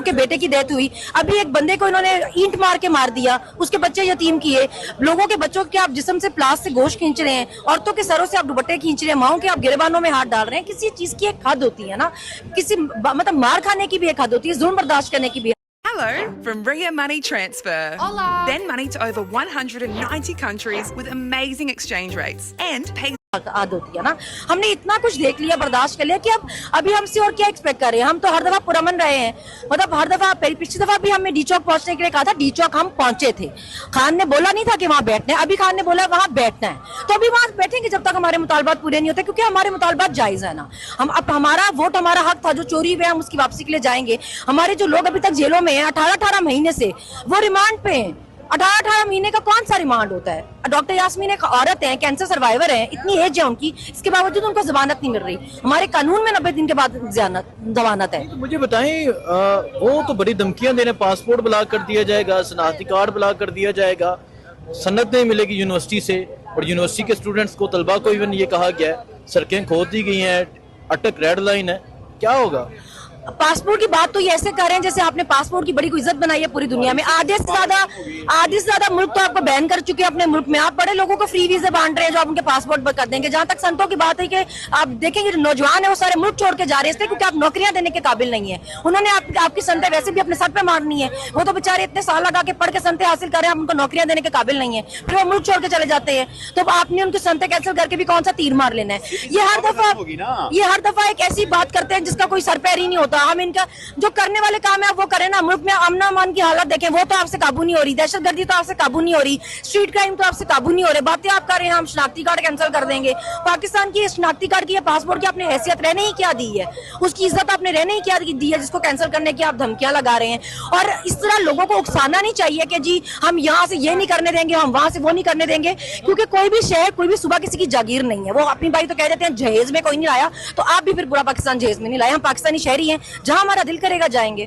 फरूक के बेटे की डेथ हुई, अभी एक बंदे को इन्होंने ईंट मार के मार दिया, उसके बच्चे यतीम किए। लोगों के बच्चों के आप जिस्म से प्लास से गोश्त खींच रहे हैं, औरतों के सरों से आप दुपट्टे खींच रहे हैं, माओं के आप गिरबानों में हाथ डाल रहे हैं। किसी चीज की एक हद होती है ना, किसी मतलब मार खाने की भी एक हद होती है, जुल्म बर्दाश्त करने की भी। Hello from Ria Money Transfer. Hola. Send money to over 190 countries with amazing exchange rates and pay आद होती है ना। हमने इतना कुछ देख लिया, बर्दाश्त कर लिया कि अब अभी हमसे और क्या एक्सपेक्ट कर रहे हैं। हम तो हर दफा पुरअमन रहे हैं, मतलब हर दफा पिछली दफा भी हमें डी चौक पहुंचने के लिए कहा था, डी चौक हम पहुंचे थे, खान ने बोला नहीं था कि वहां बैठना है, अभी खान ने बोला वहां बैठना है, तो अभी वहां बैठेंगे जब तक हमारे मुतालबात पूरे नहीं होते, क्योंकि हमारे मुतालबात जायज है ना। हम अब हमारा वोट हमारा हक था, जो चोरी हुए हम उसकी वापसी के लिए जाएंगे। हमारे जो लोग अभी तक जेलों में हैं 18-18 महीने से, वो रिमांड पे हैं। 18-18 महीने का कौन सा रिमांड होता है? डॉक्टर यास्मीन एक औरत है, कैंसर सर्वाइवर है, इतनी एज है उनकी, इसके बावजूद उनको जमानत नहीं मिल रही। हमारे कानून में 90 दिन के बाद जमानत है। तो मुझे बताएं, वो तो बड़ी धमकियां दे रहे हैं, पासपोर्ट ब्लॉक कर दिया जाएगा, शनाख्ती कार्ड ब्लॉक कर दिया जाएगा, सनद नहीं मिलेगी यूनिवर्सिटी से, और यूनिवर्सिटी के स्टूडेंट्स को, तलबा को इवन ये कहा गया है सड़कें खोद दी गई हैं, अटक रेड लाइन है। क्या होगा? पासपोर्ट की बात तो ये ऐसे कर रहे हैं जैसे आपने पासपोर्ट की बड़ी कोई इज्जत बनाई है पूरी दुनिया में। आधे से ज्यादा मुल्क तो आपको बैन कर चुके हैं अपने मुल्क में। आप बड़े लोगों को फ्री वीजे बांट रहे हैं जो आप उनके पासपोर्ट पर कर देंगे। जहां तक संतों की बात है कि आप देखेंगे जो नौजवान है वो सारे मुल्क छोड़ के जा रहे हैं इसलिए क्योंकि आप नौकरियां देने के काबिल नहीं है। उन्होंने आपकी संतें वैसे भी अपने सर पे मारनी है, वो तो बेचारे इतने साल लगा के पढ़ के संतें हासिल कर रहे हैं, आप उनको नौकरियां देने के काबिल नहीं है, फिर वो मुल्क छोड़ के चले जाते हैं। तो आपने उनकी संतें कैंसिल करके भी कौन सा तीर मार लेना है? ये हर दफा एक ऐसी बात करते हैं जिसका कोई सर पैर ही नहीं होता। हम इनका जो करने वाले काम है आप वो करें ना। मुल्क में अमन अमान की हालत देखें, वो तो आपसे काबू नहीं हो रही, दहशतगर्दी तो आपसे काबू नहीं हो रही, स्ट्रीट क्राइम तो आपसे काबू नहीं हो रहे। बातें आप कर रहे हैं हम शनाख्ती कार्ड कैंसिल कर देंगे। पाकिस्तान की शनाख्ती कार्ड की या पासपोर्ट की आपने हैसियत रहने ही क्या दी है, उसकी इज्जत आपने रहने ही क्या दी है जिसको कैंसिल करने की आप धमकियां लगा रहे हैं। और इस तरह लोगों को उकसाना नहीं चाहिए कि जी हम यहाँ से ये नहीं करने देंगे, हम वहां से वो नहीं करने देंगे, क्योंकि कोई भी शहर कोई भी सुबह किसी की जागीर नहीं है। वो अपनी बाई तो कह देते हैं जहेज में कोई नहीं लाया, तो आप भी फिर पूरा पाकिस्तान जहेज में नहीं लाए। हम पाकिस्तानी शहरी हैं, जहां हमारा दिल करेगा जाएंगे।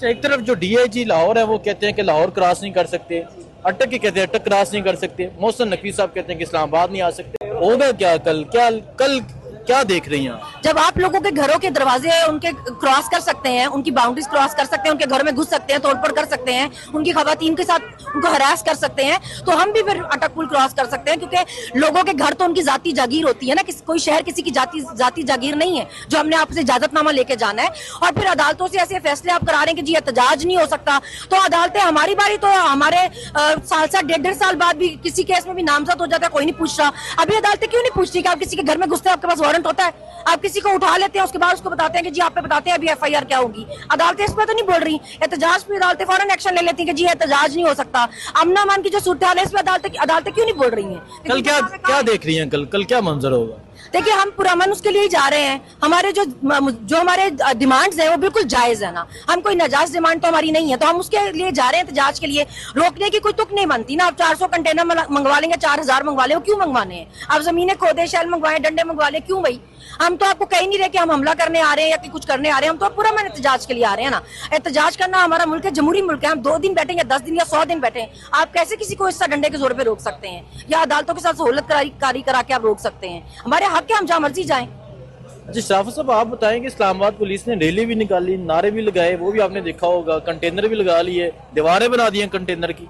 एक तरफ जो डीआईजी लाहौर है वो कहते हैं कि लाहौर क्रॉस नहीं कर सकते, अटक के कहते हैं अटक क्रॉस नहीं कर सकते, मोहसिन नकवी साहब कहते हैं कि इस्लामाबाद नहीं आ सकते। होगा क्या कल क्या देख रही हैं? जब आप लोगों के घरों के दरवाजे उनके क्रॉस कर सकते हैं, उनकी बाउंड्रीज क्रॉस कर सकते हैं, उनके घर में घुस सकते हैं, तोड़फोड़ कर सकते हैं, उनकी खवातीन के साथ उनको हरास कर सकते हैं, तो हम भी फिर अटक पुल क्रॉस कर सकते हैं, क्योंकि लोगों के घर तो उनकी जाती जागीर होती है ना। कोई शहर किसी की जाती जागीर नहीं है जो हमने आपसे इजाजतनामा लेके जाना है। और फिर अदालतों से ऐसे फैसले आप करा रहे हैं कि जी एहतजाज नहीं हो सकता, तो अदालतें हमारी बारी तो हमारे साल 1.5 साल बाद भी किसी केस में भी नामजद हो जाता है, कोई नहीं पूछ रहा। अभी अदालतें क्यों नहीं पूछती कि आप किसी के घर में घुसते हैं, आपके पास वारंट होता है, आप किसी को उठा लेते हैं, उसके बाद उसको बताते हैं कि जी आप पे बताते हैं अभी एफआईआर क्या होगी। अदालतें इस पर तो नहीं बोल रही। एहतजाज पे अदालतें फौरन एक्शन ले लेती हैं कि जी एहतजाज नहीं हो सकता। अमन अमान की जो सूरत हाल है इस पर अदालतें क्यों नहीं बोल रही हैं? कल क्या देख रही हैं? कल क्या मंजर होगा? देखिए हम पुरअमन उसके लिए ही जा रहे हैं। हमारे जो हमारे डिमांड्स हैं वो बिल्कुल जायज है ना। हम कोई नाजायज डिमांड तो हमारी नहीं है, तो हम उसके लिए जा रहे हैं एहतजाज के लिए। रोकने की कोई तुक नहीं बनती ना। आप 400 कंटेनर मंगवा लेंगे, 4000 मंगवा ले, क्यों मंगवाने हैं? आप जमीनें खोदे, शैल मंगवाए, डंडे मंगवा ले, क्यों भाई? हम तो आपको कहीं नहीं रहे कि हम हमला करने आ रहे हैं या कि कुछ करने आ रहे हैं। हम तो पुरअमन एहतजाज के लिए आ रहे हैं ना। एहतजाज करना हमारा मुल्क है, जमहूरी मुल्क है। हम 2 दिन बैठे या 10 दिन या 100 दिन बैठे, आप कैसे किसी को इस डंडे के जोर पे रोक सकते हैं या अदालतों के साथ सहूलत कारी करा के आप रोक सकते हैं? हमारे हक है, हम जहाँ मर्जी जाएं। जी शराफत साहब, आप बताएं कि इस्लामाबाद पुलिस ने रैली भी निकाली, नारे भी लगाए, वो भी आपने देखा होगा, कंटेनर भी लगा लिए, दीवारें बना दी हैं कंटेनर की।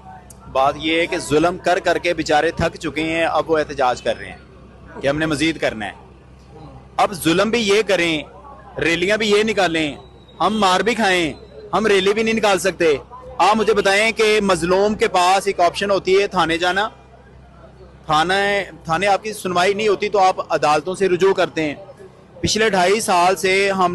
बात ये है कि जुल्म कर करके बेचारे थक चुके हैं, अब वो एहतजाज कर रहे हैं कि हमने मजीद करना है। अब जुल्म भी ये करें, रैलियां भी ये निकालें, हम मार भी खाएं, हम रैली भी नहीं निकाल सकते। आप मुझे बताएं कि मजलूम के पास एक ऑप्शन होती है थाने जाना, थाने आपकी सुनवाई नहीं होती तो आप अदालतों से रुजू करते हैं। पिछले 2.5 साल से हमने